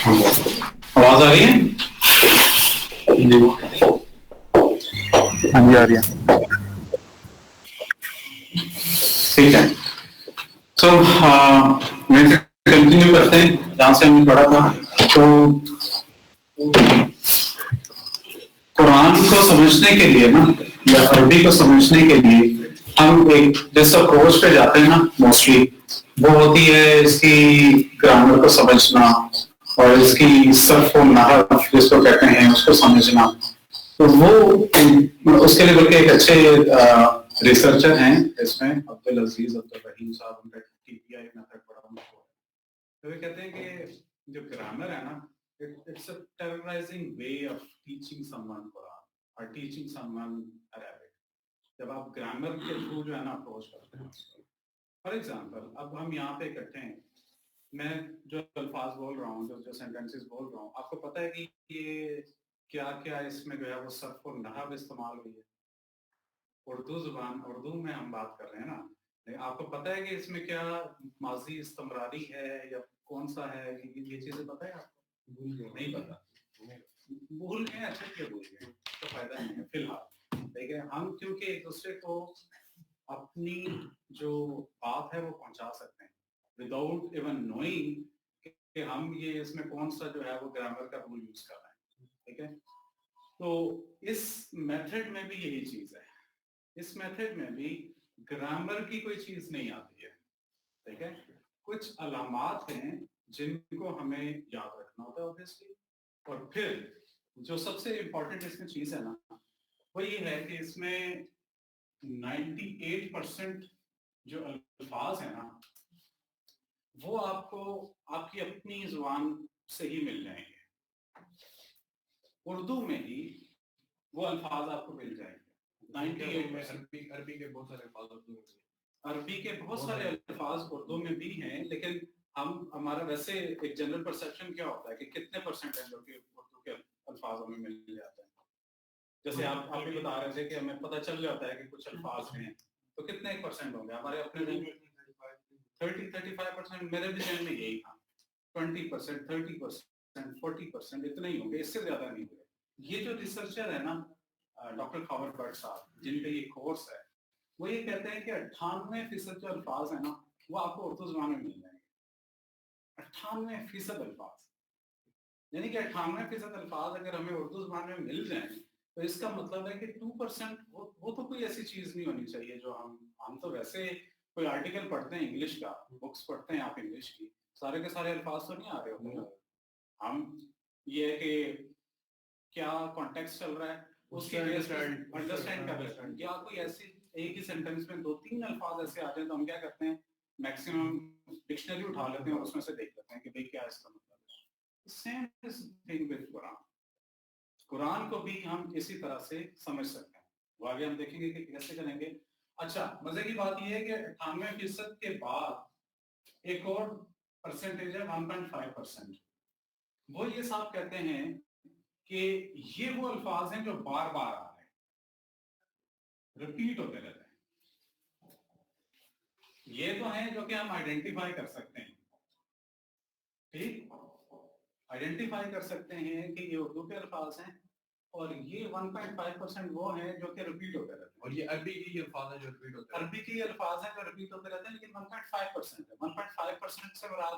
आवाज आ रही है? हाँ जी आ रही है। ठीक है, तो मैं कंटिन्यू करते हैं जहाँ से हमने पढ़ा था। तो कुरान को समझने के लिए ना, या अरबी को समझने के लिए हम एक जिस अप्रोच पे जाते हैं ना, मोस्टली वो होती है इसकी ग्रामर को समझना और इसकी सर्फ और नहव जिसको कहते हैं उसको समझना। तो वो उसके लिए बल्कि एक अच्छे रिसर्चर हैं इसमें, अब्दुल अजीज अब्दुल रहीम साहब, उनका टीपीआई मेथड बड़ा मशहूर है। तो वे कहते हैं कि जो ग्रामर है ना, it's a terrorising way of teaching someone Quran और टीचिंग समवन अरबिक। जब आप ग्रामर के थ्रू जो है ना अप्रोच करते हैं, फॉर एग्जांपल अब हम यहाँ पे इकट्ठे हैं, मैं जो अल्फाज बोल रहा हूँ, जो सेंटेंसेस बोल रहा हूँ, आपको पता है कि ये क्या क्या इसमें जो है वो सर्फ और नहव इस्तेमाल हुई है। उर्दू जुबान, उर्दू में हम बात कर रहे हैं ना, आपको पता है कि इसमें क्या माजी इस्तमरारी है या कौन सा है, ये चीजें पता है आपको? नहीं पता, भूल गए। अच्छा क्या भूल गए तो फायदा नहीं है फिलहाल। ठीक है, हम क्योंकि एक दूसरे को अपनी जो बात है वो पहुंचा सकते हैं विदाउट इवन नोइंग कि हम ये इसमें कौन सा जो है वो ग्रामर का रूल यूज कर रहे हैं। ठीक है, तो इस मेथड में भी यही चीज है, इस मेथड में भी ग्रामर की कोई चीज नहीं आती है। ठीक है, कुछ अलामात हैं जिनको हमें याद रखना होता है ऑब्वियसली, और फिर जो सबसे इंपॉर्टेंट इसमें चीज है ना, वो ये है कि इसमें 98% जो अल्फाज है ना वो आपको आपकी अपनी जुबान से ही मिल जाएंगे। उर्दू में ही वो अल्फाज आपको मिल जाएंगे। 98 में अरबी के बहुत सारे अल्फाज उर्दू में, अरबी के बहुत सारे अल्फाज उर्दू में भी हैं, लेकिन हमारा वैसे एक जनरल परसेप्शन क्या होता है कि कितने परसेंट है जो कि उर्दू के अल्फाज हमें मिल जाते हैं। जैसे आप भी बता रहे थे कि हमें पता चल जाता है कि कुछ अल्फाज हैं, तो कितने परसेंट होंगे हमारे अपने 30-35%। मेरे भी जहन में यही था, 20%, 30%, 40%, इतने ही होंगे, इससे ज्यादा नहीं होंगे। ये जो रिसर्चर है ना डॉक्टर खॉवर बर्ट साहब, जिनका ये कोर्स है, वो ये कहते हैं कि 98% जो अल्फाज है ना वो आपको उर्दू जुबान में मिल जाएंगे। 98% अल्फाज, यानी कि 98% अल्फाज अगर हमें उर्दू जुबान में मिल जाएं तो इसका मतलब है कि 2% वो तो कोई ऐसी चीज नहीं होनी चाहिए जो हम तो वैसे कोई आर्टिकल पढ़ते हैं इंग्लिश का, बुक्स पढ़ते हैं आप इंग्लिश की, सारे के सारे अल्फाज तो नहीं आ रहे होते। हम ये है कि क्या कॉन्टेक्स्ट चल रहा है उसकी अंडरस्टैंड कर लेते हैं। या कोई ऐसी एक ही सेंटेंस में 2-3 अल्फाज ऐसे आ जाए तो हम क्या करते हैं, मैक्सिमम डिक्शनरी उठा लेते हैं और उसमें से देख लेते हैं कि भाई क्या इसका मतलब है। Same thing with Quran, Quran को भी हम इसी तरह से समझ सकते हैं। वो आगे हम देखेंगे कि कैसे करेंगे। अच्छा, मजे की बात यह है कि 98% के बाद एक और परसेंटेज है 1.5%। वो ये साहब कहते हैं कि ये वो अल्फाज हैं जो बार बार आ रहे हैं, रिपीट होते रहते हैं। ये तो हैं जो कि हम आइडेंटिफाई कर सकते हैं, ठीक, आइडेंटिफाई कर सकते हैं कि ये उर्दू के अल्फाज हैं, और ये 1.5% वो हैं जो कि रिपीट होते रहते हैं। और ये अरबी के अल्फाज हैं जो रिपीट होते हैं, अरबी के अल्फाज हैं जो रिपीट होते रहते हैं, लेकिन 1.5% है। 1.5% से मुराद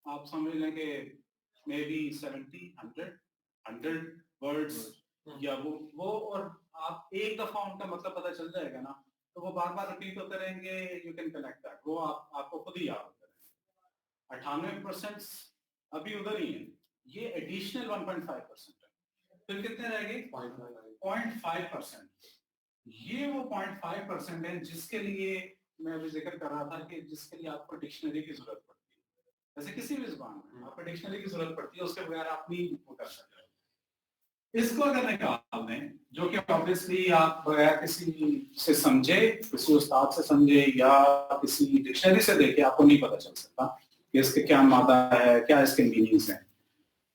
आप समझ लें कि मे बी 70-100 वर्ड्स, या वो और आप एक दफा उनका मतलब पता चल जाएगा ना, तो वो बार बार रिपीट होते रहेंगे। यू कैन कनेक्ट दैट, वो आपको खुद ही याद होते रहेंगे। 98% अभी उधर ही है, ये एडिशनल 1.5% है। फिर कितने रह गए? 0.5%। ये वो 0.5% है जिसके लिए मैं अभी जिक्र कर रहा था कि जिसके लिए आपको डिक्शनरी की जरूरत पड़ती है। जैसे किसी भी जुबान में आपको डिक्शनरी की जरूरत पड़ती है, उसके बगैर आप नहीं वो कर सकते। इसको अगर निकाल दें, जो कि ऑब्वियसली आप बगैर किसी से समझे, किसी उस्ताद से समझे या किसी डिक्शनरी से देखे आपको नहीं पता चल सकता कि इसके क्या मादा है, क्या इसके मीनिंग्स हैं।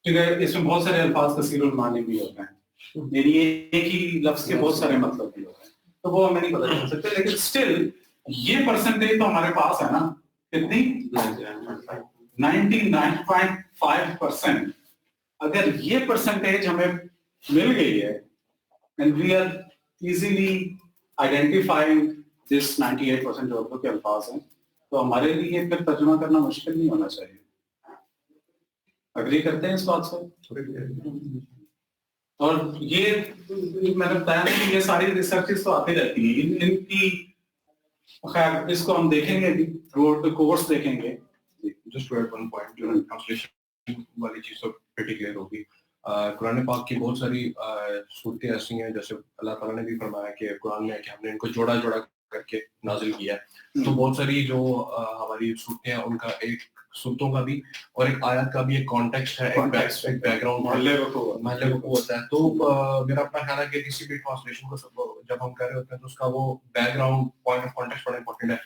ठीक है, इसमें बहुत सारे अल्फाज कसीरुल मानी भी होते हैं, यानी एक ही लफ्ज के बहुत सारे मतलब भी होते हैं, तो वो हमें नहीं पता चल सकते। लेकिन स्टिल ये परसेंटेज तो हमारे पास है ना, कितनी? 99.5%, अगर ये परसेंटेज हमें मिल गई है and we are easily identifying this 98% जो उर्दू के अल्फाज हैं, तो हमारे लिए फिर तर्जुमा करना मुश्किल नहीं होना चाहिए। अग्री करते हैं इस बात से? और ये मैंने बताया ना कि ये सारी रिसर्चेस तो आती रहती हैं, इनकी खैर इसको हम देखेंगे भी थ्रू आउट द कोर्स देखेंगे। Just to add one point, जो translation वाली चीज तो pretty clear होगी। कुरान पाक की बहुत सारी सूरतें ऐसी हैं, जैसे अल्लाह ताला ने भी फरमाया कि कुरान में कि हमने इनको जोड़ा जोड़ा करके नाजिल किया है। तो बहुत सारी जो हमारी सूरतें हैं उनका एक सूरतों का भी और एक आयत का भी एक कॉन्टेक्स्ट है, एक बैकग्राउंड महल्ले को होता है। तो मेरा अपना ख्याल है कि किसी भी ट्रांसलेशन को जब हम कर रहे होते हैं तो उसका वो बैकग्राउंड पॉइंट ऑफ कॉन्टेक्स्ट बड़ा इंपॉर्टेंट है।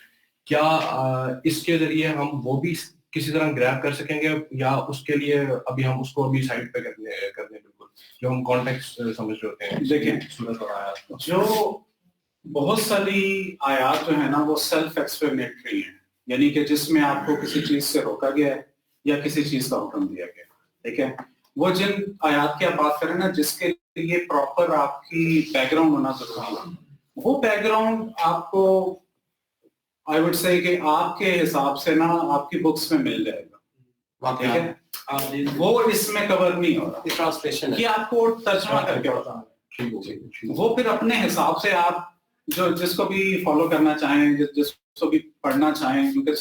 क्या इसके जरिए हम वो भी किसी तरह ग्रैब कर सकेंगे, या उसके लिए अभी हम उसको अभी साइड पे करने बिल्कुल जो हम कॉन्टेक्स्ट समझ रहे होते हैं? देखिए, सूरत और आयत जो बहुत सारी आयत जो है ना वो सेल्फ एक्सप्लेनेटरी है, यानी कि जिसमें आपको किसी चीज से रोका गया है या किसी चीज का हुक्म दिया गया, ठीक है। वो जिन आयत की आप बात करें ना जिसके लिए प्रॉपर आपकी बैकग्राउंड होना जरूरी है, वो बैकग्राउंड आपको आई वुड से कि आपके हिसाब से ना आपकी बुक्स में मिल जाएगा, ठीक है। वो इसमें कवर नहीं हो रहा, ट्रांसलेशन ये आपको तर्जुमा करके होता है। वो फिर अपने हिसाब से आप जो जिसको भी फॉलो करना चाहें, जिसको भी पढ़ना चाहें, क्योंकि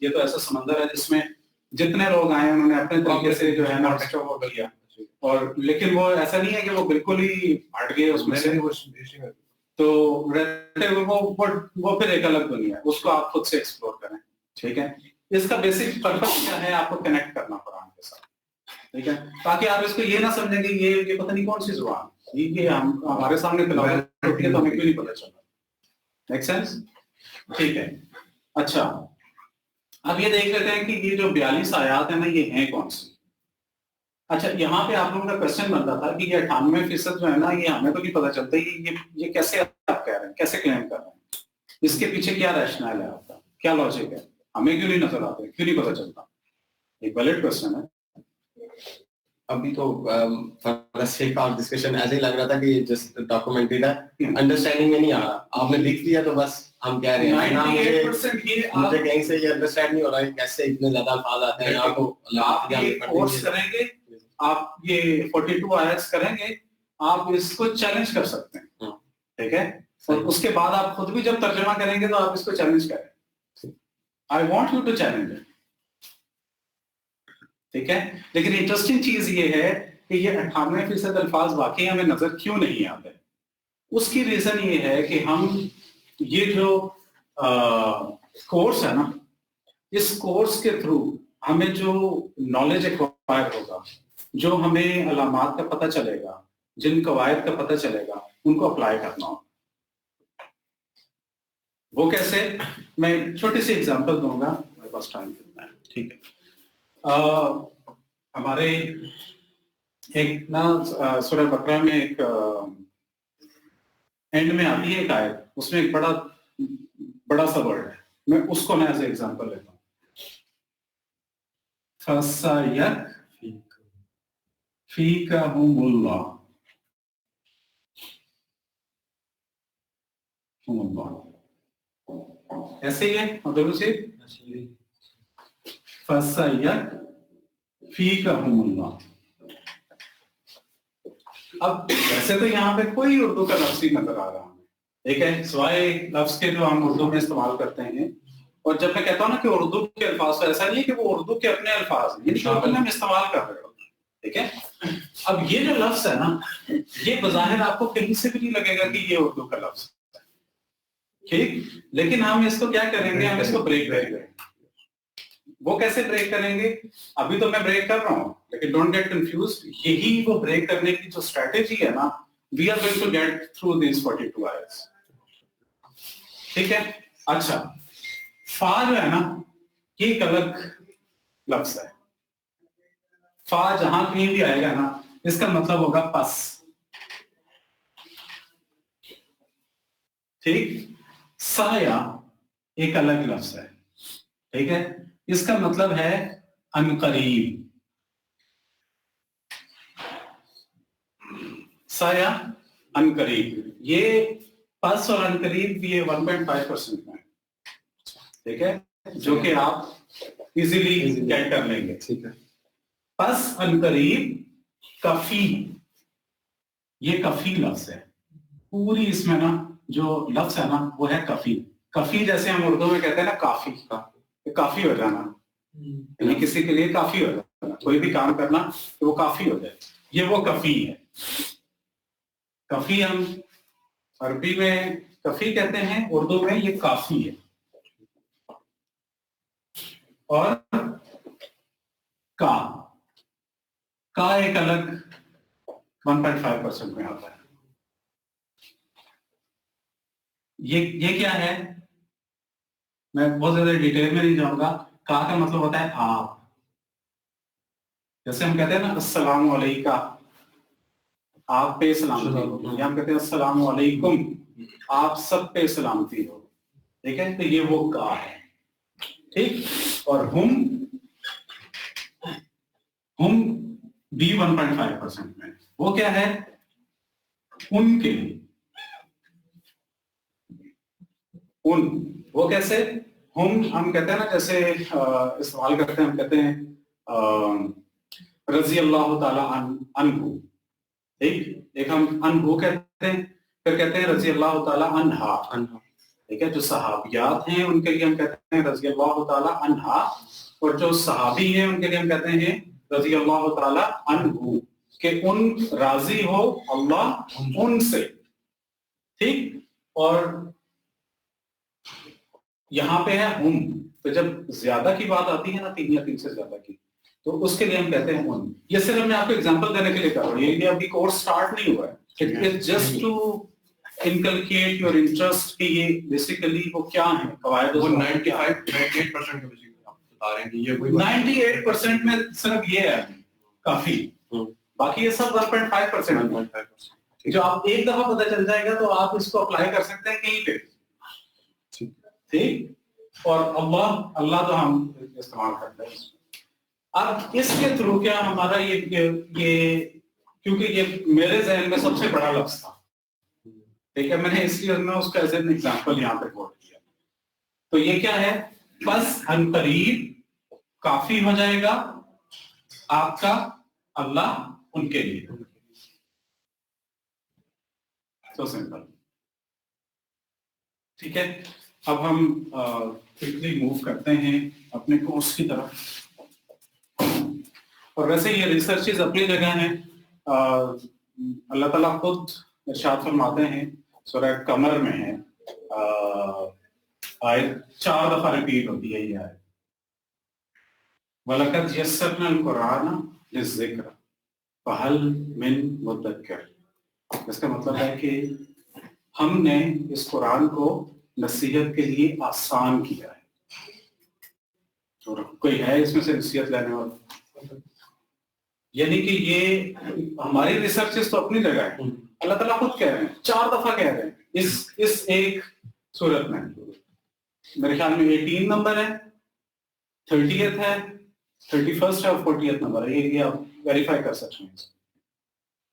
ये तो ऐसा समंदर है जिसमें जितने लोग आए उन्होंने अपने तरीके से जो है ना वो किया, और लेकिन वो ऐसा नहीं है कि वो बिल्कुल ही हट गए उसमें से, तो रहते हुए वो फिर एक अलग दुनिया है, उसको आप खुद से एक्सप्लोर करें, ठीक है। इसका बेसिक पर्पस क्या है, आपको कनेक्ट करना कुरान के साथ, ठीक है, ताकि आप इसको ये ना समझें कि ये पता नहीं कौन सी जुबान, ये हम हमारे सामने तिलावत होती है तो हमें क्यों नहीं पता चला। Make sense? ठीक है। अच्छा, अब ये देख लेते हैं कि ये जो 42 आयात है ना ये हैं कौन सी। अच्छा, यहाँ पे आप लोगों का क्वेश्चन बनता था कि ये 98% जो है ना ये हमें तो नहीं पता चलता ये कैसे आप कह रहे हैं, कैसे क्लेम कर रहे हैं, इसके पीछे क्या रैशनल है आपका, क्या लॉजिक है, हमें क्यों नहीं नजर आते, क्यों नहीं पता चलता? एक वैलिड क्वेश्चन है। अभी तो डिस्कशन ऐसे ही लग रहा था कि जस्ट डॉक्यूमेंटेड है, अंडरस्टैंडिंग में नहीं आ रहा, आपने लिख दिया तो बस हम कह रहे हैं ना, मुझे कहीं से ये अंडरस्टैंड नहीं हो रहा है कैसे इतने ज्यादा अल्फाज आते हैं। आप ये कोर्स करेंगे, आप ये 42 आयत्स करेंगे, आप इसको चैलेंज कर सकते हैं, ठीक है, और उसके बाद आप खुद भी जब तर्जुमा करेंगे तो आप इसको चैलेंज करें। I want you to challenge it, ठीक है। लेकिन इंटरेस्टिंग चीज ये है कि ये 98% अल्फाज वाकई हमें नजर क्यों नहीं आते। उसकी रीजन ये है कि हम ये जो कोर्स है ना, इस कोर्स के थ्रू हमें जो नॉलेज एक्वायर होगा, जो हमें अलामात का पता चलेगा, जिन कवायद का पता चलेगा, उनको अप्लाई करना होगा। वो कैसे, मैं छोटी सी एग्जांपल दूंगा, मेरे पास टाइम कितना है, ठीक है। हमारे एक ना सूरह बकरा में एक एंड में आती है एक आयत, उसमें एक बड़ा सा वर्ड है, मैं उसको ना एज एग्जांपल लेता हूँ। फीकहुमुल्लाह, ऐसे ही है दोनों से, फीकहुमुल्लाह। अब वैसे तो यहाँ पे कोई उर्दू का लफ्ज ही नजर आ रहा है, ठीक है, सिवाय लफ्ज के जो हम उर्दू में इस्तेमाल करते हैं। और जब मैं कहता हूँ ना कि उर्दू के अल्फाज, तो ऐसा नहीं है कि वो उर्दू के अपने अल्फाज हैं, ये उर्दू में हम इस्तेमाल कर रहे हो, ठीक है। अब ये जो लफ्ज है ना, ये बज़ाहिर आपको कहीं से भी नहीं लगेगा कि ये उर्दू का लफ्ज है, ठीक, लेकिन हम इसको क्या करेंगे, हम इसको ब्रेक करेंगे। वो कैसे ब्रेक करेंगे, अभी तो मैं ब्रेक कर रहा हूँ, लेकिन डोंट गेट कंफ्यूज्ड, यही वो ब्रेक करने की जो स्ट्रेटेजी है ना, we are going to get through this 42 hours, ठीक है। अच्छा, फा जो है ना, ये एक अलग लफ्ज है। फा जहां कहीं भी आएगा ना, इसका मतलब होगा पस, ठीक। साया एक अलग लफ्ज है, ठीक है, इसका मतलब है अनकरीब, साया अनकरीब, ये पस और अनकरीब ये 1.5% में, ठीक है, जो कि आप इजीली गेट कर लेंगे, ठीक है। पस अनकरीब, कफी, ये कफी लफ्ज है, पूरी इसमें ना जो लफ्ज है ना वो है कफी। कफी जैसे हम उर्दू में कहते हैं ना काफी, काफी हो जाना, यानी किसी के लिए काफी हो जाना, कोई भी काम करना तो वो काफी हो जाए, ये वो कफी है। कफी हम अरबी में कफी कहते हैं, उर्दू में ये काफी है। और का एक अलग 1.5% में आता है। ये क्या है, मैं बहुत ज्यादा डिटेल में नहीं जाऊंगा। का मतलब होता है आप, जैसे हम कहते हैं ना अस्सलामु अलैका, आप पे सलामती हो, या हम कहते हैं अस्सलामु अलैकुम, आप सब पे सलामती हो, ठीक है, तो ये वो का है, ठीक। और हम भी 1.5% में, वो क्या है, उनके लिए, उन, वो कैसे, हम कहते हैं ना, जैसे इस्तेमाल करते हैं, हम कहते हैं रजी अल्लाह ताला अनहु, ठीक, एक हम अनहु कहते हैं, फिर कहते हैं रजी अल्लाह ताला अनहा, ठीक है, जो सहाबियात हैं उनके लिए हम कहते हैं रजी अल्लाह ताला अनहा, और जो सहाबी हैं उनके लिए हम कहते हैं रजी अल्लाह ताला अनहु, कि उन राजी हो अल्लाह उनसे, ठीक। और यहाँ पे है हम, तो जब ज्यादा की बात आती है ना, 3 या 3 से ज्यादा की, तो उसके लिए हम कहते हैं उन। ये सिर्फ मैं आपको एग्जांपल देने के लिए कर रहा हूँ, ये अभी कोर्स स्टार्ट नहीं हुआ है, it is just to inculcate your interest कि ये बेसिकली वो क्या है कवायद। वो 98% का बेसिकली आप बता रहे हैं कि ये कोई 98% में सिर्फ ये है काफी, बाकी ये सब 1.5%। जो आप एक दफा पता चल जाएगा तो आप इसको अप्लाई कर सकते हैं कहीं पे, ठीक। और अल्लाह तो हम इस्तेमाल करते हैं। अब इसके थ्रू क्या हमारा ये क्योंकि ये मेरे जहन में सबसे बड़ा लफ्ज था, ठीक है, मैंने इसलिए मैं उसका एज एन एग्जांपल यहाँ पे कोट किया। तो ये क्या है, बस अनकरीब काफी हो जाएगा आपका अल्लाह उनके लिए, सो सिंपल, ठीक है। अब हम क्विकली मूव करते हैं अपने कोर्स की तरफ। और वैसे ये रिसर्चेस अपनी जगह हैं, अल्लाह ताला खुद इरशाद फरमाते हैं, सूरह कमर में है, आयत 4 दफा रिपीट होती है ये आयत, वलकद यस्सरनल कुरान लिज़्ज़िक्र फहल मिन मुद्दक्किर। इसका मतलब है कि हमने इस कुरान को नसीहत के लिए आसान किया है, और कोई है इसमें से नसीहत लेने वाला, यानी कि ये हमारी रिसर्चेस तो अपनी जगह है, अल्लाह ताला खुद कह रहे हैं, 4 दफा कह रहे हैं इस एक सूरत में। मेरे ख्याल में 18 नंबर है, 30th है, 31st है और 40th नंबर है, ये आप वेरीफाई कर सकते हैं,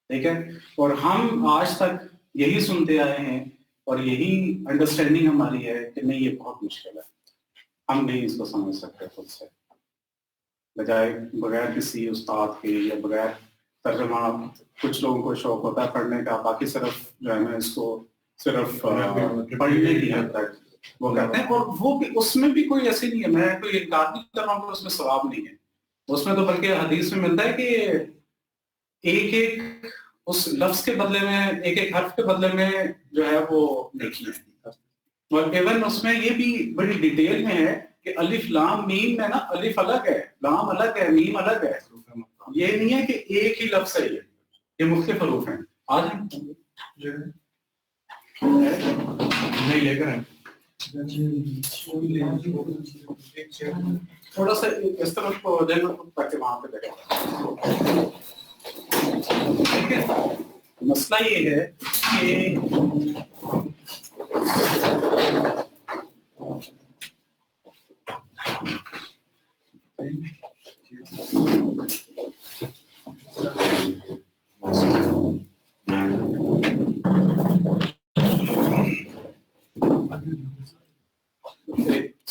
ठीक है। और हम आज तक यही सुनते आए हैं और यही अंडरस्टैंडिंग हमारी है कि नहीं ये बहुत मुश्किल है, हम नहीं इसको समझ सकते खुद से, बजाय बगैर किसी उस्ताद के या बगैर तर्जुमा। कुछ लोगों को शौक होता है पढ़ने का, बाकी सिर्फ जो है ना इसको सिर्फ पढ़ने की हद तक वो कहते हैं, और वो भी उसमें भी कोई ऐसी नहीं है, मैं कोई इनकार नहीं कर रहा हूँ, उसमें सवाब नहीं है उसमें, तो बल्कि हदीस में मिलता है कि एक एक उस लफ्ज के बदले में, एक एक हर्फ के बदले में जो है वो नेकी है। और इवन उसमें ये भी बड़ी डिटेल में है कि अलिफ लाम मीम में ना, अलिफ अलग है, लाम अलग है, मीम अलग है, ये नहीं है कि एक ही लफ्ज है, ये मुख्तलिफ हरूफ हैं। आज नहीं लेकर हैं, थोड़ा सा इस तरफ को हो जाएगा ताकि वहां पे देखें, ठीक है। मसला ये है कि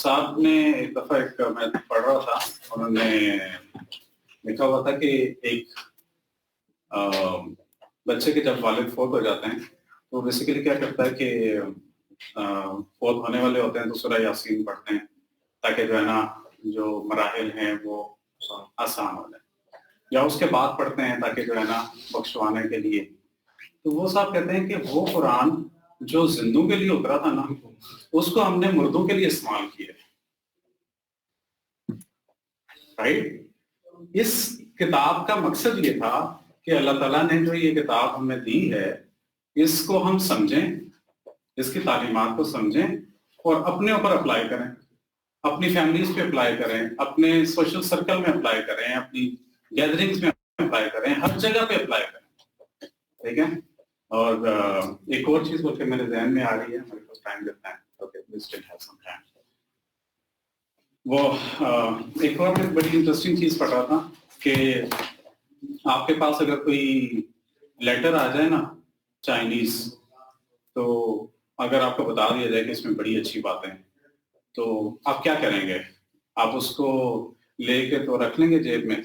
साहब ने एक दफा एक मैं पढ़ रहा था, उन्होंने लिखा हुआ था कि एक बच्चे के जब वालिद फौत हो जाते हैं तो बेसिकली क्या करता है कि फौत होने वाले होते हैं तो सूरह यासीन पढ़ते हैं ताकि जो है ना जो मराहिल हैं वो आसान हो जाए, या उसके बाद पढ़ते हैं ताकि जो है ना बख्शवाने के लिए। तो वो साहब कहते हैं कि वो कुरान जो जिंदों के लिए उतरा था ना, उसको हमने मुर्दों के लिए इस्तेमाल किया, राइट। इस किताब का मकसद ये था कि अल्लाह ताला ने जो ये किताब हमें दी है इसको हम समझें, इसकी तालीमात को समझें और अपने ऊपर अप्लाई करें, अपनी फैमिलीज पे अप्लाई करें, अपने सोशल सर्कल में अप्लाई करें, अपनी गैदरिंग्स में अप्लाई करें, हर जगह पे अप्लाई करें, ठीक है। और एक और चीज बोल के मेरे ध्यान में आ रही है, मेरे पास टाइम देता है, okay we still have some time. वो एक और मैं बड़ी इंटरेस्टिंग चीज पढ़ रहा था कि आपके पास अगर कोई लेटर आ जाए ना चाइनीज, तो अगर आपको बता दिया जाए कि इसमें बड़ी अच्छी बातें हैं तो आप क्या करेंगे? आप उसको लेके तो रख लेंगे जेब में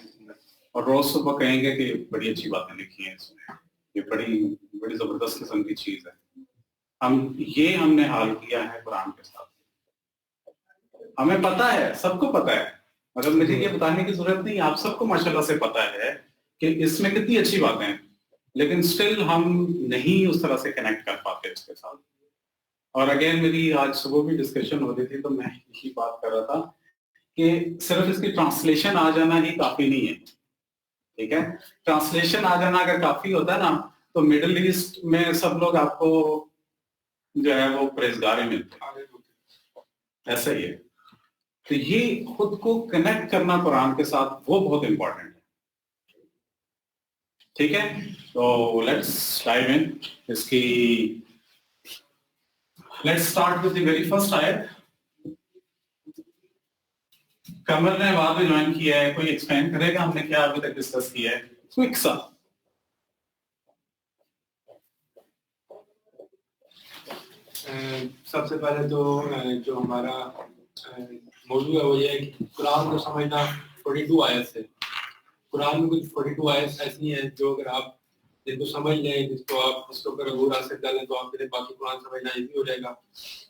और रोज सुबह कहेंगे कि बड़ी अच्छी बातें लिखी हैं इसमें, ये बड़ी बड़ी जबरदस्त किस्म की चीज है। हमने हाल किया है कुरान के साथ। हमें पता है, सबको पता है, मतलब मुझे ये बताने की जरूरत नहीं, आप सबको माशाल्लाह से पता है कि इसमें कितनी अच्छी बातें हैं, लेकिन स्टिल हम नहीं उस तरह से कनेक्ट कर पाते इसके साथ। और अगेन मेरी आज सुबह भी डिस्कशन हो रही थी तो मैं यही बात कर रहा था कि सिर्फ इसकी ट्रांसलेशन आ जाना ही काफी नहीं है, ठीक है। ट्रांसलेशन आ जाना अगर काफी होता है ना तो मिडिल ईस्ट में सब लोग आपको जो है वो प्रेजगार ही मिलते हैं, ऐसा ही है। तो ये खुद को कनेक्ट करना कुरान के साथ वो बहुत इंपॉर्टेंट है, ठीक है। तो लेट्स डाइव इन इसकी। Let's start with the very first आयत। कमल ने बाद में ज्वाइन किया है, कोई एक्सप्लेन करेगा हमने क्या अभी तक डिस्कस किया है क्विक सा? सबसे पहले तो जो हमारा मौजूद है वो ये है कि कुरान को समझना 42 आयत से। कुरान में कुछ 42 आयत ऐसी हैं जो अगर आप जिनको समझ लें, जिसको अगर अबूर हासिल कर लें तो आपके लिए बाकी कुरान समझना इजी हो जाएगा।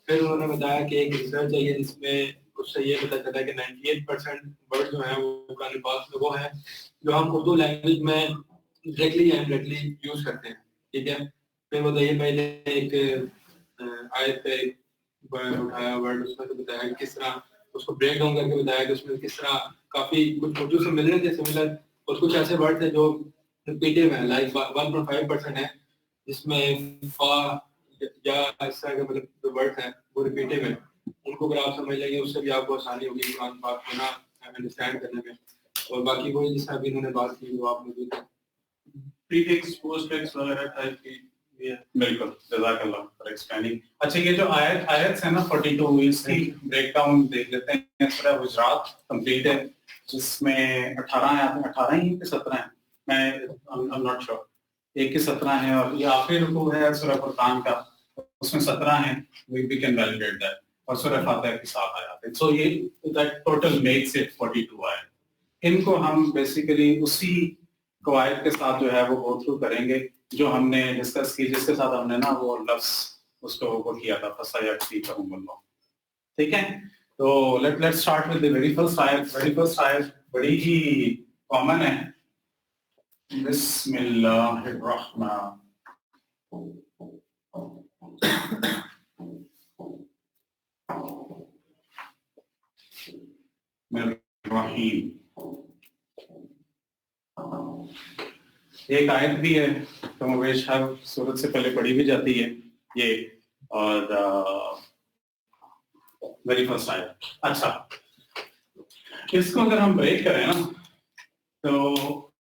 फिर उन्होंने बताया कि एक रिसर्च है जिसमें उससे ये पता चला कि 98% वर्ड जो है वो कुरान पाक में वो है जो हम उर्दू लैंग्वेज में डायरेक्टली या इनडायरेक्टली यूज करते हैं, ठीक है। फिर बताइए पहले एक आयत पे उठाया वर्ड, उसमें तो बताया कि किस तरह उसको ब्रेक डाउन करके बताया कि उसमें किस तरह काफी कुछ उर्दू से मिल रहे थे सिमिलर, और कुछ ऐसे वर्ड थे जो रिपीटेड है, लाइक 1.5% है जिसमें फा या इस तरह के मतलब जो वर्ड हैं वो रिपीटेड है। उनको अगर आप समझ लेंगे उससे भी आपको आसानी होगी कुरान पाक को ना अंडरस्टैंड करने में। और बाकी वही जिस तरह भी इन्होंने बात की वो आप मौजूद है, प्रीटेक्स्ट पोस्टटेक्स्ट वगैरह टाइप की। बिल्कुल, जज़ाकल्लाह फॉर एक्सप्लेनिंग। अच्छा, ये जो आयत है ना 42, इसकी ब्रेकडाउन देख लेते हैं। सूरह हुजरात कंप्लीट है जिसमें 18 है, 18 ही कि 17 है, मैं आई एम नॉट श्योर, एक के 17 है और ये आखिरी रुकू है सूरह फुरकान का, उसमें 17 है, वी कैन वैलिडेट दैट, और सूरह फातिहा के 7 आयत है। सो ये दैट टोटल मेक्स इट 42 आयत। इनको हम बेसिकली उसी कवायद के साथ जो है वो गो थ्रू करेंगे जो हमने डिस्कस की, जिसके साथ हमने ना वो लफ्ज उसको वो किया था फसायती कहूंगा, ठीक है। तो let's start with the very first आयत। वेरी फर्स्ट आयत बड़ी ही कॉमन है, बिस्मिल्लाहिर्रहमान रहीम। एक आयत भी है तो मवेश हर सूरत से पहले पढ़ी भी जाती है ये, और वेरी फर्स्ट आयत। अच्छा, इसको अगर हम ब्रेक करें ना तो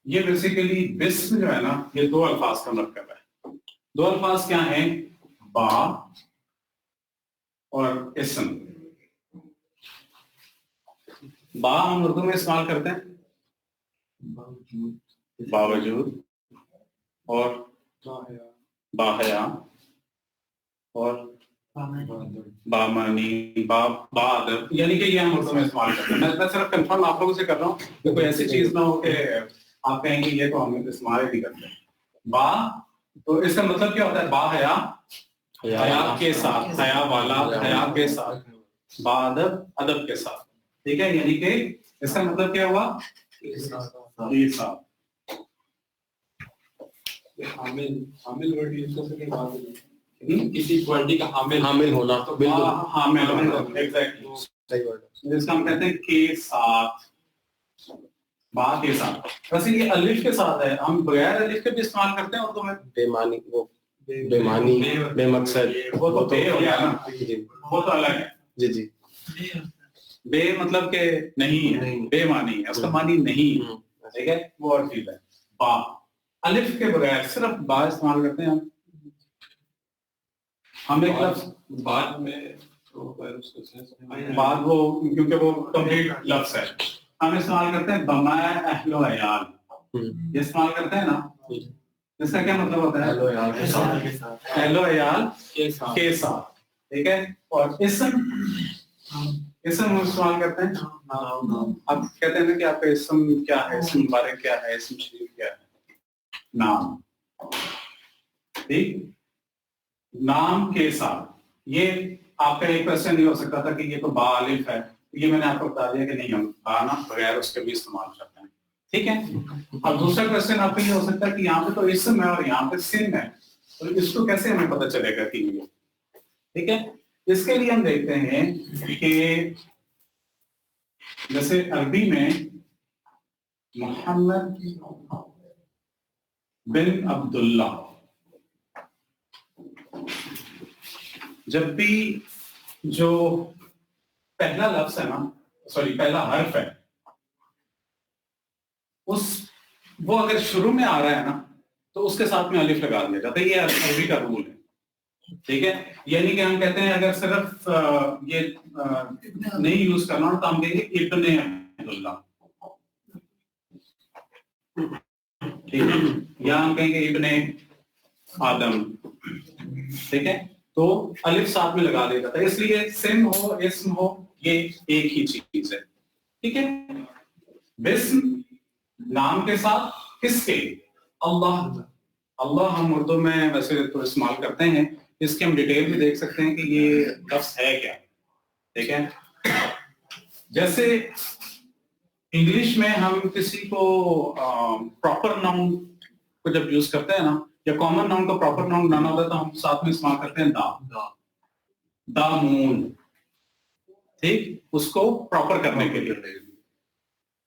ये बेसिकली बिस्म जो है ना ये दो अल्फाज का मरकब है। दो अल्फाज क्या हैं? बा और इस्म। बा हम उर्दू में इस्तेमाल करते हैं बावजूद, और बाहया, और बामानी बाद, यानी कि ये हम उर्दू में इस्तेमाल करते हैं। मैं सिर्फ कंफर्म आप लोगों से कर रहा हूँ कि कोई ऐसी चीज ना हो कि आप कहेंगे ये तो हम इस्तेमाल ही करते हैं। बा, तो इसका मतलब क्या होता है? बा हया, हया के साथ, हया वाला, हया के साथ, बा अदब, अदब के साथ, ठीक है। यानी कि इसका मतलब क्या हुआ? ये साथ। हामिल वर्ड यूज कर सकते हैं किसी क्वालिटी का हामिल होना, तो बिल्कुल हामिल होना, एग्जैक्टली सही वर्ड। जिसका हम कहते हैं के साथ, बा के साथ। वैसे ये अलिफ के साथ है, हम बगैर अलिफ के भी इस्तेमाल करते हैं उर्दू में। बेमानी, वो बेमानी, बेमकसद, वो तो बे हो गया ना, वो तो अलग है। जी जी। बे मतलब के नहीं है, बेमानी है, उसका मानी नहीं है, ठीक है, वो और चीज है। बा, अलिफ के बगैर सिर्फ बा इस्तेमाल करते हैं हम एक लफ्ज बाद में तो बाद वो, क्योंकि वो कंप्लीट लफ्ज है, हम इस्तेमाल करते हैं बमा अहलो अयाल, ये इस्तेमाल करते हैं ना। इसका क्या मतलब होता है? अहलो अयाल के साथ, ठीक है। और इसम हम इस्तेमाल करते हैं, अब कहते हैं ना कि आपका इसम क्या है, इसम मुबारक क्या है, इसम शरीफ क्या है? नाम, ठीक, नाम के साथ। ये आपका एक क्वेश्चन नहीं हो सकता था कि ये तो बा अलिफ है, ये मैंने आपको बता दिया कि नहीं, हम बा ना बगैर उसके भी इस्तेमाल करते हैं, ठीक है। अब दूसरा क्वेश्चन आपका ये हो सकता है कि यहाँ पे तो इसम है और यहाँ पे सिम है, तो इसको कैसे हमें पता चलेगा कि ये, ठीक है। इसके लिए हम देखते हैं कि जैसे अरबी में मोहम्मद बिन अब्दुल्ला, जब भी जो पहला लफ्ज है ना, सॉरी पहला हर्फ है, वो अगर शुरू में आ रहा है ना तो उसके साथ में अलिफ लगा दिया जाता है। ये अरबी का रूल है, ठीक है। यानी कि हम कहते हैं अगर सिर्फ ये नहीं यूज करना तो हम कहेंगे इब्ने अब्दुल्ला, ठीक है, या हम कहेंगे इब्ने आदम, ठीक है। तो अलिफ साथ में लगा दिया जाता है, इसलिए सिम हो इस्म हो ये एक ही चीज है, ठीक है। बिस्म नाम के साथ, किसके? अल्लाह। अल्लाह हम उर्दू में वैसे तो इस्तेमाल करते हैं, इसके हम डिटेल में देख सकते हैं कि ये लफ्ज है क्या, ठीक है। जैसे इंग्लिश में हम किसी को प्रॉपर नाउन को जब यूज करते हैं ना, या कॉमन नाउन का प्रॉपर नाउन बनाना होता है तो हम साथ में इस्तेमाल करते हैं दा मून, ठीक, उसको प्रॉपर करने के लिए।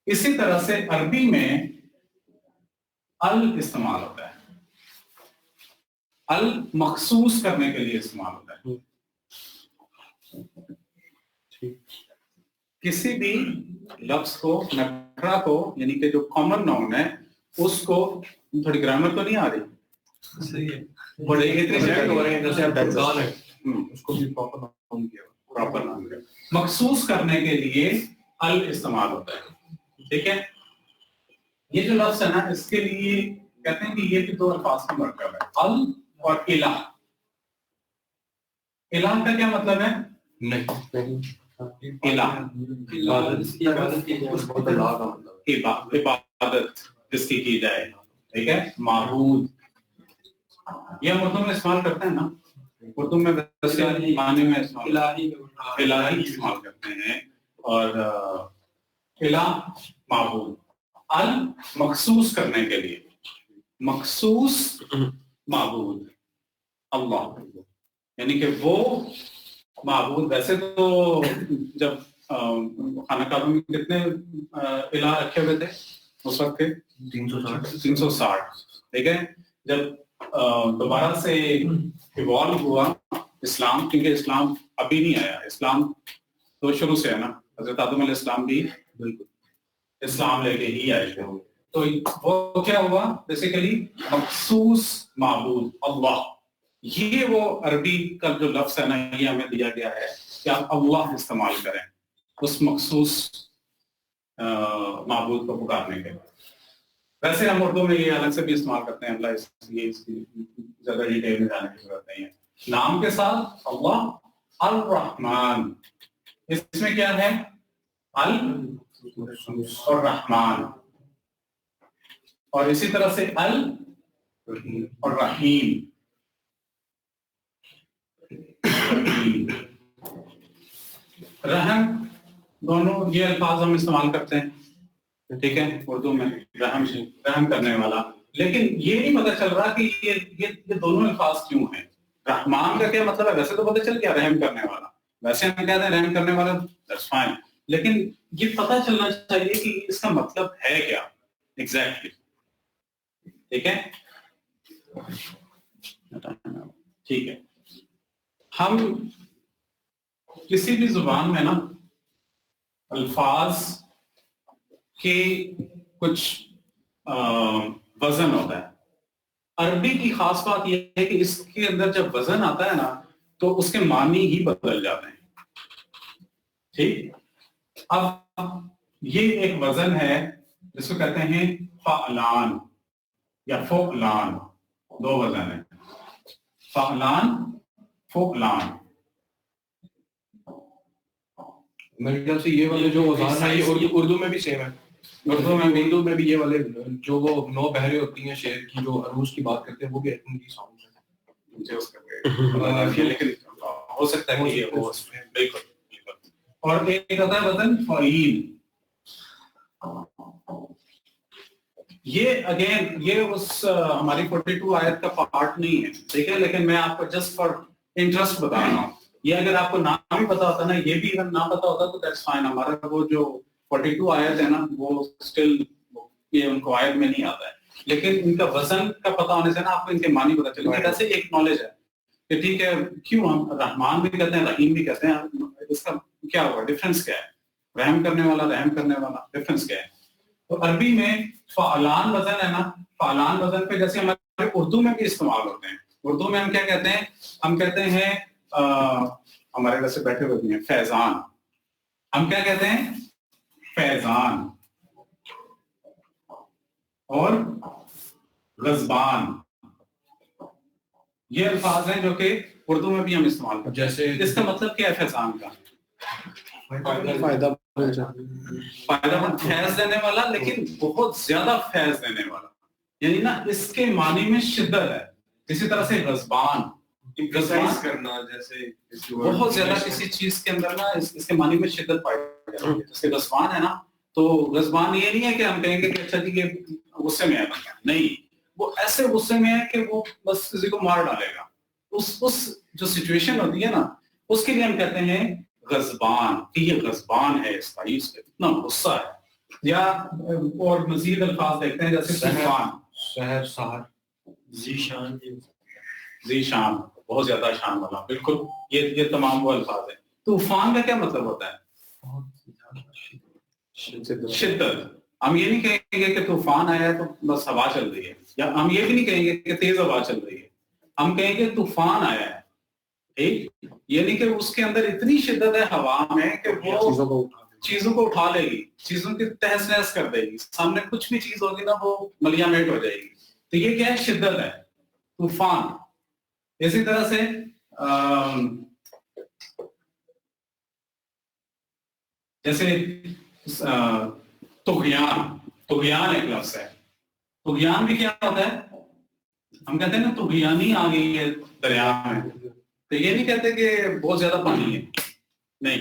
इसी तरह से अरबी में अल इस्तेमाल होता है, अल मखसूस करने के लिए इस्तेमाल होता है। किसी भी लफ्ज को, नकरा को, यानी कि जो कॉमन नाउन है उसको, थोड़ी ग्रामर तो नहीं आ रही, सही है, बड़े इतने सेकंड हो रहे हैं जैसे दरगाह है, उसको भी प्रॉपर नाउन किया, प्रॉपर नाउन किया, मखसूस करने के लिए अल इस्तेमाल होता है, ठीक है। ये जो लफ्ज है ना, इसके लिए कहते हैं कि ये दो अल्फाज का मरकब है, अल और इलाह। इलाह का क्या मतलब है? नहीं, इलाह इबादत जिसकी की जाए, ठीक है, माबूद। ये हम उर्दू में इस्तेमाल करते हैं ना, उर्दू में वैसे माने में इलाही इस्तेमाल करते हैं, और इलाह माबूद। अल मखसूस करने के लिए, मखसूस माबूद अल्लाह, यानी कि वो माबूद। वैसे तो जब खाना काबा में कितने इलाह रखे हुए थे उस वक्त के? 360, ठीक है। जब दोबारा से इवॉल्व हुआ इस्लाम, क्योंकि इस्लाम अभी नहीं आया, इस्लाम तो शुरू से है ना, हजरत आदम अलैहिस्सलाम भी बिल्कुल इस्लाम लेके ही आए थे। तो वो क्या हुआ, बेसिकली मखसूस माबूद अल्लाह। ये वो अरबी का जो लफ्ज है ना, ये हमें दिया गया है कि आप अल्लाह इस्तेमाल करें उस मखसूस माबूद को पुकारने के लिए। वैसे हम उर्दू में ये अलग से भी इस्तेमाल करते हैं अल्लाह, ये इसकी ज्यादा डिटेल में जाने की जरूरत नहीं है। नाम के साथ अल्लाह अल रहमान, इसमें क्या है अल और रहमान, और इसी तरह से अल और रहीम। रहम दोनों ये अल्फाज हम इस्तेमाल करते हैं, ठीक है, उर्दू में रहम रहम करने वाला, लेकिन ये नहीं पता चल रहा कि ये दोनों अल्फाज क्यों हैं। रहमान का क्या मतलब है, वैसे तो पता चल गया रहम करने वाला, वैसे हम कहते हैं रहम करने वाला, दैट्स फाइन, लेकिन ये पता चलना चाहिए कि इसका मतलब है क्या एग्जैक्टली, ठीक है। ठीक है, हम किसी भी जुबान में ना अल्फाज के कुछ वजन होता है। अरबी की खास बात यह है कि इसके अंदर जब वजन आता है ना तो उसके मानी ही बदल जाते हैं, ठीक। अब ये एक वजन है जिसको कहते हैं फ़अलान या फ़ुअलान, दो वजन है, फ़अलान फ़ुअलान। मेरे ख्याल से ये वाले जो औज़ार हैं ये उर्दू में भी सेम है, उर्दू में भी ये वाले जो वो 9 बहरें होती हैं शेर की, जो अरूज की बात करते हैं, वो भी इनकी साउंड है, मुझे उसका लेकिन हो सकता है कि ये वो बिल्कुल। और एक आता है वजन फ़ईल, ये अगेन ये उस हमारी 42 आयत का पार्ट नहीं है, ठीक है, लेकिन मैं आपको जस्ट फॉर इंटरेस्ट बता रहा हूँ। ये अगर आपको नाम ही पता होता ना, ये भी अगर ना पता होता तो दैट्स फाइन, हमारा वो जो 42 आयत है ना वो स्टिल ये उनको आयत में नहीं आता है, लेकिन इनका वजन का पता होने से ना आपको इनके मानी पता चलेगा। वैसे एक नॉलेज है कि ठीक है क्यों हम रहमान भी कहते हैं रहीम भी कहते हैं, इसका क्या हुआ, डिफरेंस क्या है, रहम करने वाला रहम करने वाला, डिफरेंस क्या है। तो अरबी में फ़अलान वजन है ना, फ़अलान वजन पे जैसे हमारे उर्दू में भी इस्तेमाल होते हैं। उर्दू में हम क्या कहते हैं, हम कहते हैं हमारे वैसे बैठे हुए भी हैं फैजान, हम क्या कहते हैं फैजान, और गजबान, ये अल्फाज हैं जो कि उर्दू में भी हम इस्तेमाल करते हैं। जैसे इसका मतलब क्या है फैजान का, फायदा फायदामंद, फैज देने वाला, लेकिन बहुत ज्यादा फैज देने वाला, यानी ना इसके मानी में शिद्दत है। इसी तरह से गजबान करना, जैसे बहुत ज्यादा किसी चीज के अंदर ना इसके मानी में शिद्दत पाई जाती है। जैसे गजबान है ना, तो गजबान ये नहीं है कि हम कहेंगे कि अच्छा जी ये गुस्से में है, नहीं, वो ऐसे गुस्से में है कि वो बस किसी को मार डालेगा। उस जो सिचुएशन होती है ना उसके लिए हम कहते हैं गजबान, कि ये गजबान है इसका, इसका इतना गुस्सा है। या और मजीद अल्फाज देखते हैं जैसे तूफान, शहर सहर, जीशान, जीशान बहुत ज्यादा शान वाला, बिल्कुल ये तमाम वो अल्फाज है। तूफान का क्या मतलब होता है, शिद्दत। हम ये नहीं कहेंगे कि तूफान आया है तो बस हवा चल रही है, या हम ये भी नहीं कहेंगे कि तेज हवा चल रही है, हम कहेंगे तूफान आया है, ठीक। ये नहीं कि उसके अंदर इतनी शिद्दत है हवा में कि वो चीजों को उठा लेगी, चीजों की तहस नहस कर देगी, सामने कुछ भी चीज होगी ना वो मलियामेट हो जाएगी। तो ये क्या है, शिद्दत है, तूफान। इसी तरह से जैसे तुगयान एक लफ्ज है। तुगयान भी क्या होता है, हम कहते हैं ना तुगयानी आ गई है दरिया में, तो ये नहीं कहते कि बहुत ज्यादा पानी है, नहीं,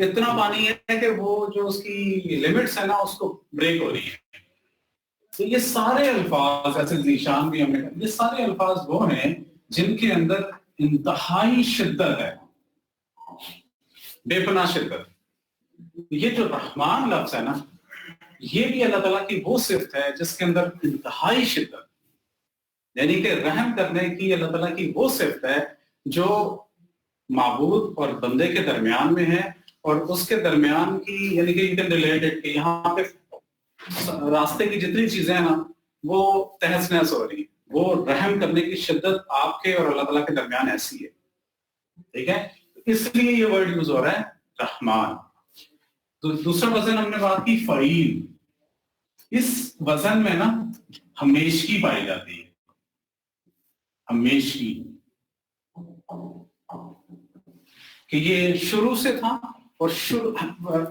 इतना पानी है कि वो जो उसकी लिमिट्स है ना उसको ब्रेक हो रही है। तो ये सारे अल्फाज, ऐसे जीशान भी हमने, ये सारे अल्फाज वो हैं जिनके अंदर इंतहाई शिद्दत है, बेपनाह शिद्दत। ये जो रहमान लफ्ज है ना, ये भी अल्लाह ताला की वो सिफ्त है जिसके अंदर इंतहाई शिद्दत, यानी कि रहम करने की अल्लाह ताला की वो सिफ्त है जो माबूद और बंदे के दरमियान में है, और उसके दरमियान की यानी कि इनके रिलेटेड के यहाँ पे रास्ते की जितनी चीजें हैं ना वो तहस नहस हो रही है, वो रहम करने की शिद्दत आपके और अल्लाह ताला के दरमियान ऐसी है, ठीक है। इसलिए ये वर्ड यूज हो रहा है रहमान। तो दूसरा वजन हमने बात की फ़ईल। इस वजन में ना हमेशगी पाई जाती है, हमेशगी। کہ یہ شروع سے تھا اور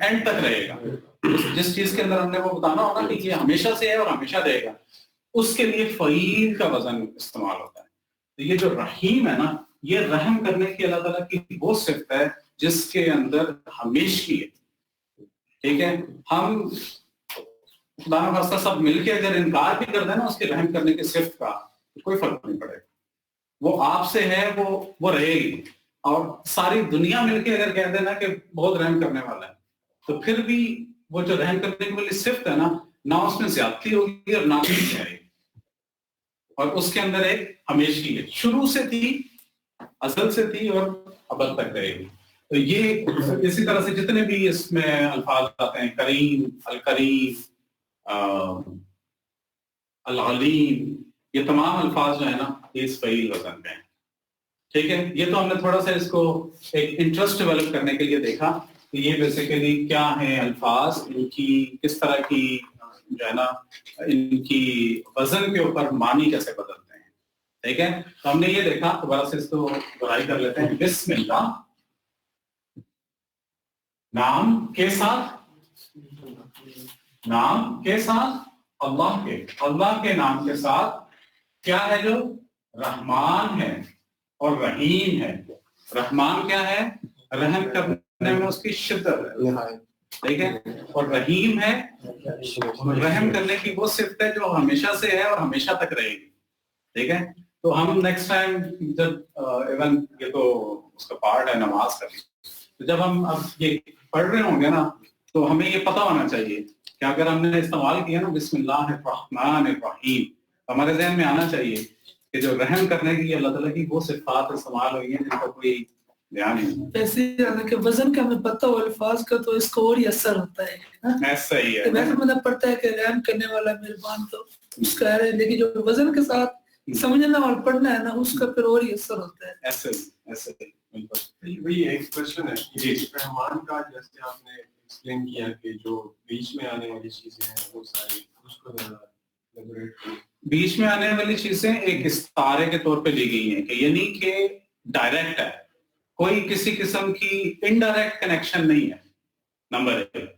اینڈ تک رہے گا. جس چیز کے اندر ہم نے وہ بتانا ہوگا کہ یہ ہمیشہ سے ہے اور ہمیشہ رہے گا, اس کے لیے فعیل کا وزن استعمال ہوتا ہے. تو یہ جو رحیم ہے نا, یہ رحم کرنے کی اللہ تعالیٰ کی وہ صفت ہے جس کے اندر ہمیشگی ہے. ٹھیک ہے, ہم خدا نخواستہ سب مل کے اگر انکار بھی کر دیں نا اس کے رحم کرنے کی صفت کا, تو کوئی فرق نہیں پڑے گا. وہ آپ سے ہے, وہ رہے گی. اور ساری دنیا مل کے اگر کہہ دینا کہ بہت رحم کرنے والا ہے, تو پھر بھی وہ جو رحم کرنے کی والی صفت ہے نا, نہ اس میں زیادتی ہوگی اور نہ کمی آئے گی, اور اس کے اندر ایک ہمیشگی ہے, شروع سے تھی, ازل سے تھی اور ابد تک رہے گی. تو یہ اسی طرح سے جتنے بھی اس میں الفاظ آتے ہیں, کریم, الکریم, العلیم, یہ تمام الفاظ جو ہے نا یہ اس فعیل وزن پہ ہیں. ٹھیک ہے, یہ تو ہم نے تھوڑا سا اس کو ایک انٹرسٹ ڈیولپ کرنے کے لیے دیکھا کہ یہ بیسیکلی کیا ہیں الفاظ, ان کی کس طرح کی جو ہے نا ان کی وزن کے اوپر معنی کیسے بدلتے ہیں. ٹھیک ہے, تو ہم نے یہ دیکھا, دوبارہ سے اس کو برائی کر لیتے ہیں. بسم اللہ, نام کے ساتھ, نام کے ساتھ, اللہ کے نام کے ساتھ, کیا ہے جو رحمان ہے اور رحیم ہے. رحمان کیا ہے, رحم کرنے میں اس کی شدت ہے. ٹھیک ہے, اور رحیم ہے, رحم کرنے کی وہ صفت ہے جو ہمیشہ سے ہے اور ہمیشہ تک رہے گی. ٹھیک ہے, تو ہم نیکسٹ ٹائم جب ایون یہ تو اس کا پارٹ ہے نماز کا بھی, تو جب ہم اب یہ پڑھ رہے ہوں گے نا, تو ہمیں یہ پتہ ہونا چاہیے کہ اگر ہم نے استعمال کیا نا بسم اللہ الرحمن الرحیم, ہمارے ذہن میں آنا چاہیے کہ جو رحم کرنے کی اللہ تعالیٰ کی وہ صفات استعمال ہوئی ہیں جن کا کوئی دھیان نہیں. ایسے کہ وزن کا ہمیں پتہ ہو الفاظ کا, تو اس کو اور ہی اثر ہوتا ہے. ایسا ہی ہے, ویسے مطلب پڑھتا ہے کہ رحم کرنے والا مہربان, تو اس کا ہے, لیکن جو وزن کے ساتھ سمجھنا اور پڑھنا ہے نا, اس کا پھر اور ہی اثر ہوتا ہے. ایسے وہی ایک کوشچن ہے جی, رحمان کا جیسے آپ نے ایکسپلین کیا کہ جو بیچ میں آنے والی چیزیں ہیں وہ ساری, اس کو بیچ میں آنے والی چیزیں ایک استعارے کے طور پہ لی گئی ہیں, کہ یعنی کہ ڈائریکٹ ہے, کوئی کسی قسم کی انڈائریکٹ کنیکشن نہیں ہے. نمبر ایک,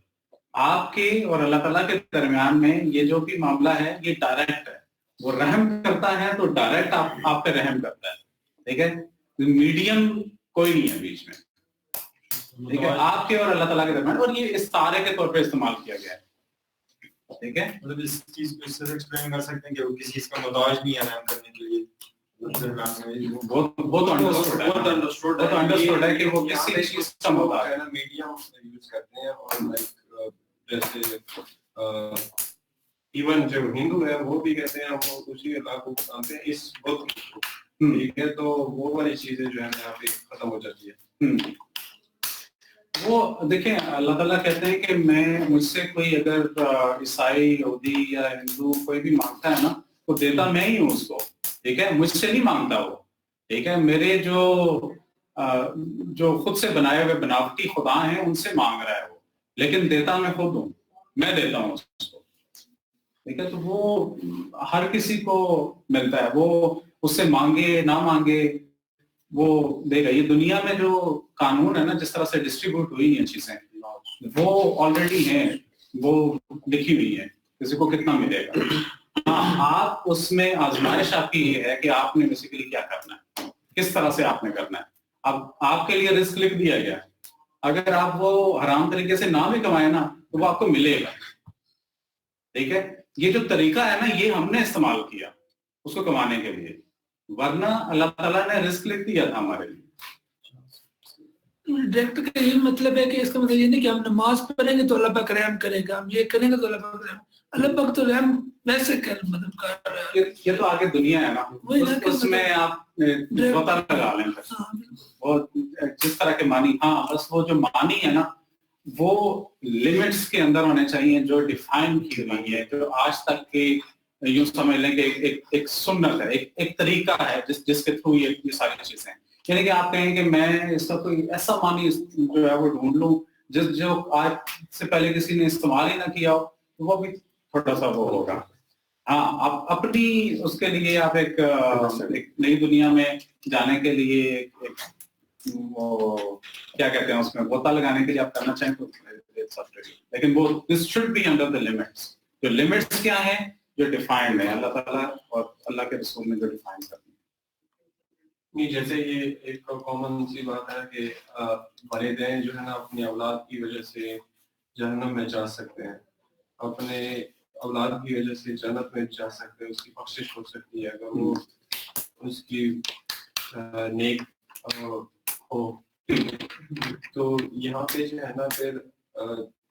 آپ کے اور اللہ تعالیٰ کے درمیان میں یہ جو بھی معاملہ ہے یہ ڈائریکٹ ہے. وہ رحم کرتا ہے تو ڈائریکٹ آپ پہ رحم کرتا ہے. ٹھیک ہے, میڈیم کوئی نہیں ہے بیچ میں. ٹھیک ہے, آپ کے اور اللہ تعالیٰ کے درمیان, اور یہ استعارے کے طور پہ استعمال کیا گیا ہے. ٹھیک ہے, مطلب اس چیز کو اس طرح ایکسپلین کر سکتے ہیں کہ وہ کسی چیز کا محتاج نہیں ہے رحم کرنے کے لیے. وہ تو انڈرسٹوڈ ہے کہ وہ کسی چیز کا محتاج ہے. میڈیم یوز کرتے ہیں, اور لائک جیسے ایون جو ہندو ہے وہ بھی کہتے ہیں وہ اسی اللہ کو مانتے ہیں اس بت کو. ٹھیک ہے, تو وہ والی چیزیں جو ہے یہاں پہ ختم ہو جاتی ہے. وہ دیکھیں اللہ تعالیٰ کہتے ہیں کہ میں مجھ سے کوئی اگر عیسائی, یہودی یا ہندو کوئی بھی مانگتا ہے نا, تو دیتا میں ہی ہوں اس کو. ٹھیک ہے, مجھ سے نہیں مانگتا وہ. ٹھیک ہے, میرے جو خود سے بنائے ہوئے بناوٹی خدا ہیں ان سے مانگ رہا ہے وہ, لیکن دیتا میں خود ہوں, میں دیتا ہوں اس کو. ٹھیک ہے, تو وہ ہر کسی کو ملتا ہے, وہ اس سے مانگے نہ مانگے وہ دے گا. یہ دنیا میں جو قانون ہے نا, جس طرح سے ڈسٹریبیوٹ ہوئی ہیں چیزیں, وہ آلریڈی ہیں, وہ لکھی ہوئی ہیں, کسی کو کتنا ملے گا. ہاں, آپ اس میں آزمائش آپ کی یہ ہے کہ آپ نے بیسیکلی کیا کرنا ہے, کس طرح سے آپ نے کرنا ہے. اب آپ کے لیے رسک لکھ دیا گیا, اگر آپ وہ حرام طریقے سے نہ بھی کمائے نا تو وہ آپ کو ملے گا. ٹھیک ہے, یہ جو طریقہ ہے نا یہ ہم نے استعمال کیا اس کو کمانے کے لیے, ورنہ اللہ تعالیٰ نے رزق لکھ دیا تھا ہمارے لیے. ڈائریکٹ کا یہ مطلب ہے کہ اس کا مطلب یہ نہیں کہ ہم نماز پڑھیں گے تو اللہ پاک رحم کرے گا, ہم یہ کریں گے تو اللہ پاک رحم, اللہ پاک تو رحم ویسے مطلب کر رہا ہے. یہ تو آگے دنیا ہے نا, اس میں آپ پتہ لگا لیں وہ جس طرح کے معنی. ہاں, بس وہ جو معنی ہے نا وہ لمٹس کے اندر ہونے چاہیے جو ڈیفائن کی ہوئی ہے, جو آج تک کے یوں سمجھ لیں کہ ایک سنت ہے, ایک طریقہ ہے جس کے تھرو یہ ساری چیزیں. یعنی کہ آپ کہیں کہ میں اس کا کوئی ایسا معنی جو ہے وہ ڈھونڈ لوں جو آج سے پہلے کسی نے استعمال ہی نہ کیا ہو, تو وہ بھی تھوڑا سا وہ ہوگا. ہاں, آپ اپنی اس کے لیے آپ ایک نئی دنیا میں جانے کے لیے वो क्या कहते हैं उसमें गोता लगाने के लिए आप करना चाहें तो it's up to you. लेकिन वो this should be under the limits. जो लिमिट्स क्या है जो डिफाइंड है अल्लाह ताला और अल्लाह के रसूल ने जो डिफाइन कर दी। नहीं, जैसे ये एक कॉमन सी बात है कि वालिदैन जो है ना अपनी औलाद की वजह से जहन्नम में जा सकते हैं, अपने औलाद की वजह से जन्नत में जा सकते हैं, उसकी बख्शिश हो सकती है अगर वो उसकी नेक हो। तो यहाँ पे जो है ना फिर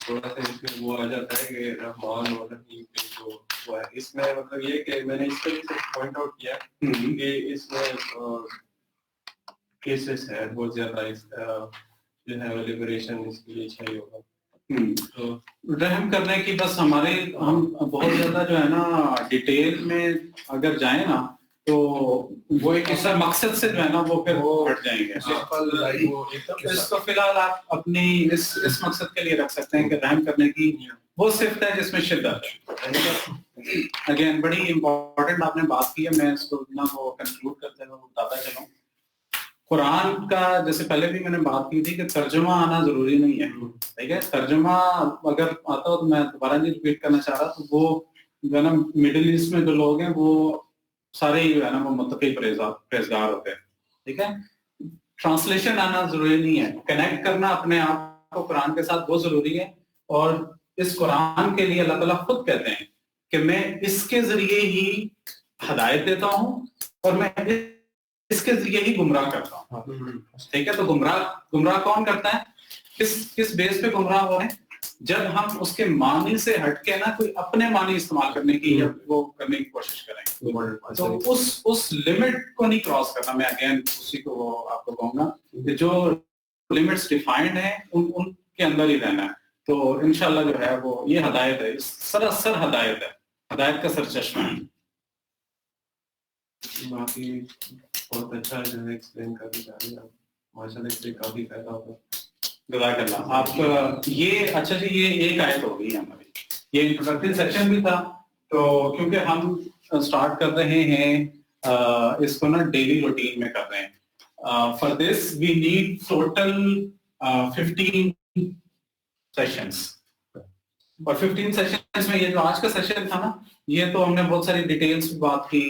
थोड़ा सा इसमें वो आ जाता है कि रहमान और रहीम पे जो वो है, इसमें मतलब ये कि मैंने इस तरीके से पॉइंट आउट किया कि इसमें केसेस है बहुत ज्यादा जो है लिबरेशन इसके लिए चाहिए होगा। तो रहम करने की बस हमारे हम बहुत ज्यादा जो है ना डिटेल में अगर जाए ना तो वो एक ऐसा मकसद से जो है ना वो फिर हट जाएंगे। इसको फिलहाल आप अपनी इस मकसद के लिए रख सकते हैं कि रहम करने की वो सिर्फ है जिसमें शिद्दत है। अगेन बड़ी इंपॉर्टेंट आपने बात की है, मैं इसको ना वो कंक्लूड करते हुए बताता चलूं। कुरान का जैसे पहले भी मैंने बात की थी कि तर्जुमा आना जरूरी नहीं है, ठीक है। तर्जुमा अगर आता हो तो मैं दोबारा नहीं रिपीट करना चाह रहा, तो वो जो है ना मिडिल ईस्ट में जो लोग हैं वो सारे ही जो है ना वो मुत्तकी परहेजगार होते हैं, ठीक है। ट्रांसलेशन आना जरूरी नहीं है, कनेक्ट करना अपने आप को कुरान के साथ बहुत जरूरी है। और इस कुरान के लिए अल्लाह ताला खुद कहते हैं कि मैं इसके जरिए ही हदायत देता हूँ और मैं इसके जरिए ही गुमराह करता हूँ, ठीक है। तो गुमराह कौन करता है, किस बेस पे गुमराह हो रहे हैं, जब हम उसके मानी से हटके ना कोई अपने मानी इस्तेमाल करने की या वो करने की कोशिश करें, तो उस लिमिट को नहीं क्रॉस करना। मैं अगेन उसी को वो आपको कहूंगा कि जो लिमिट्स डिफाइंड है उनके अंदर ही रहना है। तो इंशाल्लाह जो है वो ये हदायत है, सरासर हदायत है, हदायत का सरचश्मा है। बाकी बहुत अच्छा जो है एक्सप्लेन कर दी जा रही है, माशाल्लाह इससे काफी फायदा होगा। जज़ाकल्लाह। आप ये अच्छा जी ये एक आयत हो गई हमारी, ये इंट्रोडक्टरी सेक्शन भी था। तो क्योंकि हम स्टार्ट कर रहे हैं इसको ना डेली रूटीन में कर रहे हैं, for this we need total 15 sessions. और 15 सेशंस में ये जो आज का सेशन था ना, ये तो हमने बहुत सारी डिटेल्स की बात की,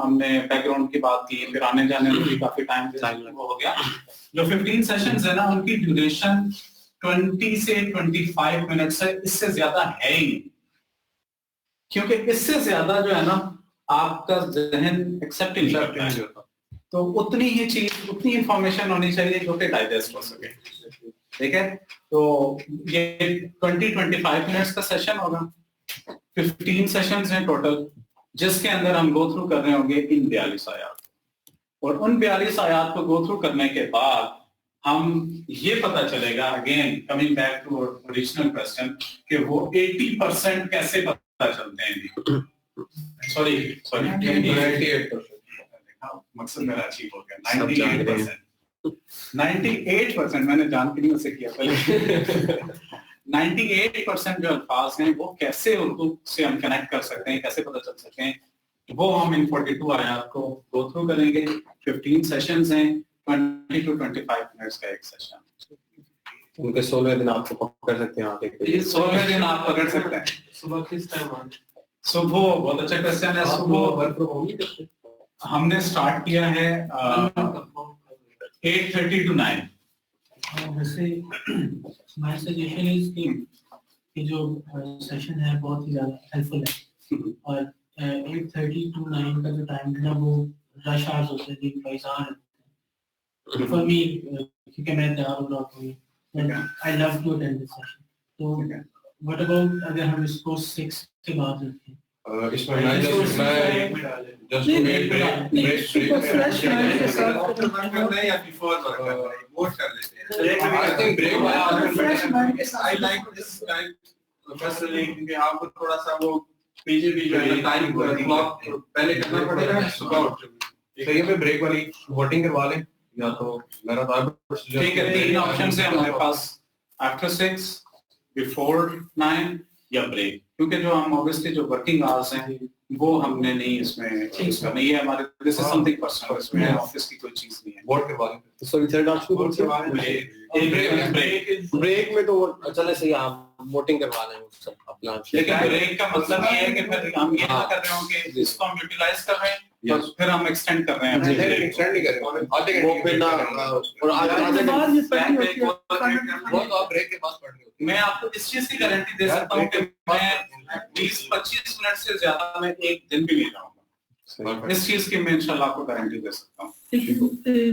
हमने बैकग्राउंड की बात की, फिर आने जाने में भी काफी टाइम वो हो गया। जो 15 सेशंस है ना उनकी ड्यूरेशन 20 से 25 मिनट्स है, इससे ज्यादा है ही नहीं, क्योंकि इससे ज्यादा जो है ना आपका जहन एक्सेप्ट नहीं करता। तो उतनी ही चीज, उतनी इंफॉर्मेशन होनी चाहिए जो कि डाइजेस्ट हो सके, ठीक है। तो ये 20-25 मिनट्स का सेशन होगा, 15 सेशंस हैं टोटल, जिसके अंदर हम गो थ्रू कर रहे होंगे इन 42 आयात, और उन 42 आयात को गो थ्रू करने के बाद हम ये पता चलेगा, again coming back to original question, कि वो 80% कैसे पता चलते हैं। सॉरी 98%, मकसद मेरा अचीव हो गया। 98% मैंने जान के नहीं उसे किया पहले। 98% जो अल्फाज हैं वो कैसे उर्दू से हम कनेक्ट कर सकते हैं, कैसे पता चल सकते हैं, वो हम इन 42 आयात को गो थ्रू करेंगे। 15 सेशंस हैं, 20 to 25 मिनट्स का एक सेशन। उनके 16वें दिन आपको पकड़ सकते हैं आगे, ये 16वें दिन आप पकड़ सकते हैं। सुबह किस टाइम? सुबह बहुत अच्छा क्वेश्चन है। सुबह हमने स्टार्ट किया है 8:30 to 9। वैसे माय सजेशन इज कि जो सेशन है बहुत ही ज्यादा हेल्पफुल है, और 8:30 to 9 का जो टाइम है ना वो रश आवर्स होते हैं, दिन पैसा फॉर मी, क्योंकि मैं तैयार हो रहा हूँ, I love to attend this session. तो व्हाट अबाउट अगर हम इसको 6 के बाद रखें? इसमें मैं जस्ट फ्रेश माइंड के साथ करना है या बिफोर वोट कर लेते हैं। I think break fresh mind के साथ I like this time personally, क्योंकि आपको थोड़ा सा वो पीछे भी जो है टाइम क्लॉक पहले करना पड़ेगा सुबह उठ के। तो ये पे ब्रेक वाली वोटिंग करवा लें, या तो मेरा तो ठीक है, 3 ऑप्शन है हमारे पास, आफ्टर 6, बिफोर 9 या ब्रेक, क्योंकि जो हम ऑब्वियसली जो वर्किंग आवर्स हैं वो हमने नहीं इसमें यूज करना, ये हमारे दिस इज समथिंग पर्सनल, इसमें ऑफिस की कोई चीज नहीं है। बोर्ड के बारे सॉरी थर्ड ऑप्शन बोर्ड के बारे में ब्रेक में तो चले सही आप वोटिंग करवा लें सब अपना, लेकिन ब्रेक का मतलब ये है कि फिर हम ये ना कर रहे हो कि इसको हम यूटिलाइज कर रहे हैं और फिर हम एक्सटेंड कर रहे हैं, एक्सटेंड नहीं करेंगे आधे वो फिर ना और आधे वो तो आप ब्रेक के बाद पढ़ रहे हो। मैं आपको इस चीज की गारंटी दे सकता हूँ कि मैं 20-25 मिनट से ज्यादा मैं एक दिन भी नहीं जाऊंगा, इस चीज की मैं इंशाल्लाह आपको गारंटी दे सकता हूँ।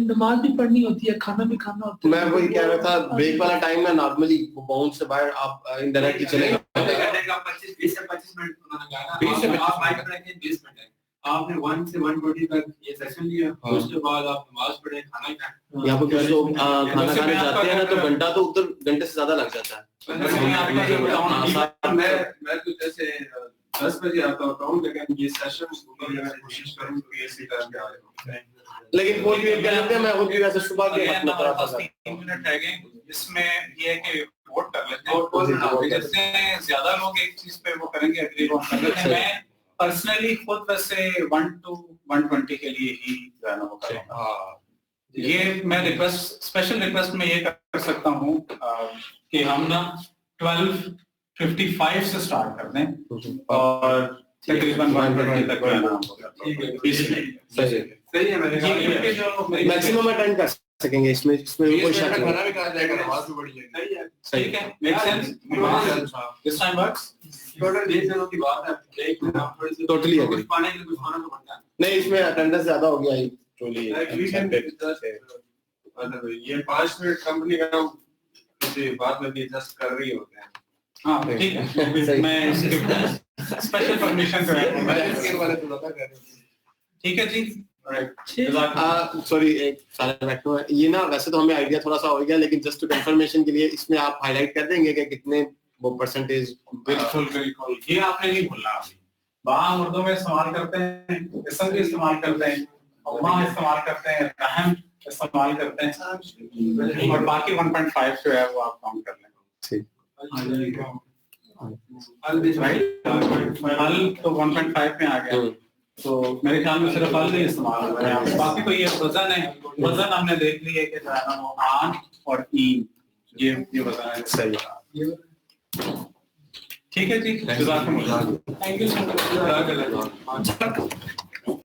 नमाज भी पढ़नी होती है, खाना भी खाना होता है। मैं वही कह रहा था ब्रेक वाला टाइम ना नॉर्मली बाउंड से बाहर आप इनडायरेक्टली चले घंटे का 20 से 25 मिनट उन्होंने कहा ना, 20 से 25 आप माइक रखें 20 मिनट है, आपने 1 से 1:20 तक ये सेशन लिया, उसके बाद आप नमाज पढ़े, खाना खाएं। यहाँ पे कुछ लोग खाना खाने जाते हैं ना तो घंटा तो उधर घंटे से ज्यादा लग जाता है। मैं तो जैसे 10 बजे आता हूँ, लेकिन ये सेशन मैं कोशिश करूँ कि इसी टाइम पे आ जाऊँ, लेकिन कोई भी कहते हैं मैं खुद भी वैसे सुबह के अगेन अपना हमारे तरह पास था 3 मिनट रह गए, इसमें ये है कि वोट कर लेते हैं, जिससे ज्यादा लोग एक चीज पे वो करेंगे एग्री वो कर लेते हैं। मैं पर्सनली खुद वैसे 1 to 120 के लिए ही जाना वो करूँगा। ये मैं रिक्वेस्ट स्पेशल रिक्वेस्ट में ये कर सकता हूँ कि हम ना 12:55 से स्टार्ट कर दें और तकरीबन 1:20 तक सही है। मैंने मैक्सिमम अटेंड कर सकेंगे इसमें कोई शक नहीं। खाना भी खाया जाएगा, नमाज भी पढ़ी जाएगी। सही है। ठीक है, make sense, this time works. Total 20 जनों की बात है, एक में आप थोड़े से Totally agree. कुछ पाने के लिए कुछ खाना तो पड़ता है। नहीं इसमें अटेंडेंस ज्यादा हो गया है एक्चुअली। ये 5 मिनट कंपनी का किसी बात में भी एडजस्ट कर रही होते हैं। हाँ ठीक है, मैं इसके स्पेशल परमिशन ठीक है जी। सॉरी एक सारा बैठो है ये ना, वैसे तो हमें आइडिया थोड़ा सा हो गया, लेकिन जस्ट टू कंफर्मेशन के लिए इसमें आप हाईलाइट कर देंगे कि कितने वो परसेंटेज। बिल्कुल बिल्कुल, ये आपने नहीं भूलना। अभी वहाँ उर्दू में इस्तेमाल करते हैं, इसम भी इस्तेमाल करते हैं, वहाँ इस्तेमाल करते हैं, अहम इस्तेमाल करते हैं, और बाकी 1.5 जो है वो आप काउंट कर लें। ठीक हल तो 1.5 में आ गया, तो मेरे ख्याल में सिर्फ हल नहीं इस्तेमाल हो रहा है, बाकी तो ये वजन है, वजन हमने देख लिया कि जो है ना वो आन और ईन, ये वजन है। सही ठीक है जी, थैंक यू सो मच।